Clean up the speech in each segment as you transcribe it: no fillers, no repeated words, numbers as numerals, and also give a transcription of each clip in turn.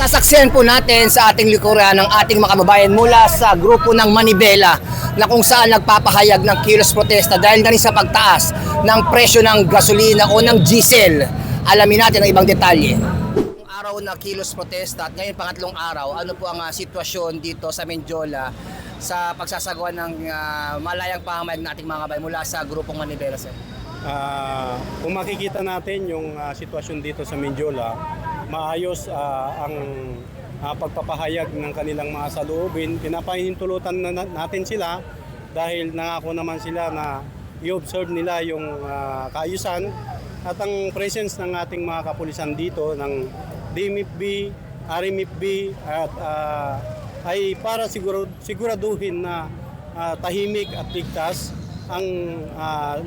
Nasasaksihan po natin sa ating likuran ng ating mga kababayan mula sa grupo ng Manibela na kung saan nagpapahayag ng kilos protesta dahil na rin sa pagtaas ng presyo ng gasolina o ng diesel. Alamin natin ang ibang detalye. Araw na kilos protesta at ngayon pangatlong araw, ano po ang sitwasyon dito sa Menjola sa pagsasagawa ng malayang pamamayag ng ating mga kababayan mula sa grupong Manibela, sir? Kung makikita natin yung sitwasyon dito sa Menjola, maayos ang pagpapahayag ng kanilang mga saloobin. Pinapahintulutan natin sila dahil nangako naman sila na i-observe nila yung kaayusan at ang presence ng ating mga kapulisan dito ng DMFB, RMFB at ay para siguraduhin na tahimik at ligtas ang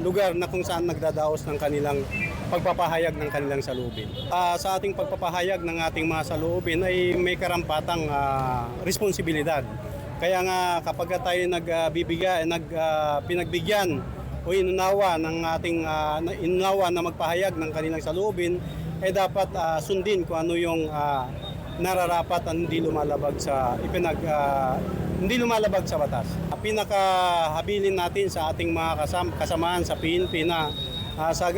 lugar na kung saan nagdadaos ng kanilang pagpapahayag ng kanilang saloobin. Sa ating pagpapahayag ng ating mga saloobin ay may karampatang responsibilidad. Kaya nga kapag tayo pinagbigyan o inunawa ng ating inunawa na magpahayag ng kanilang saloobin, ay dapat sundin kung ano yung nararapat at hindi lumalabag sa batas. Pinakahabilin natin sa ating mga kasamahan sa PNP na sa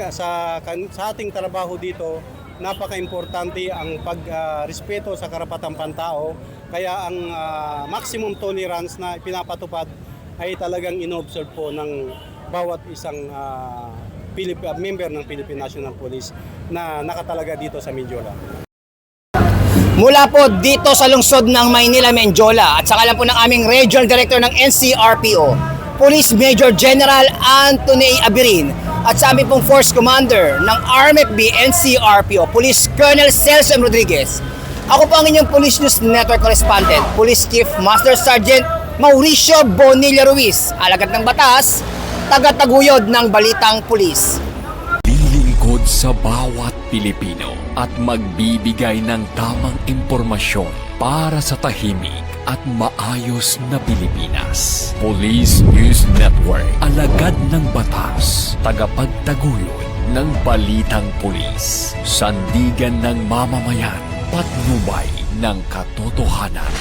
ating trabaho dito, napaka-importante ang pagrespeto sa karapatang pantao. Kaya ang maximum tolerance na pinapatupad ay talagang inobserve po ng bawat isang member ng Philippine National Police na nakatalaga dito sa Menjola. Mula po dito sa lungsod ng Maynila, Menjola at sa ngalan po ng aming Regional Director ng NCRPO, Police Major General Anthony Abirin at sa aming pong Force Commander ng RMFB NCRPO, Police Colonel Celso M. Rodriguez. Ako po ang inyong Police News Network Correspondent, Police Chief Master Sergeant Mauricio Bonilla Ruiz, alagad ng batas, taga-taguyod ng Balitang Pulis. Lilingkod sa bawat Pilipino at magbibigay ng tamang impormasyon para sa tahimik at maayos na Pilipinas. Police News Network, alagad ng batas, tagapagtaguyod ng Balitang Pulis, sandigan ng mamamayan, patnubay ng katotohanan.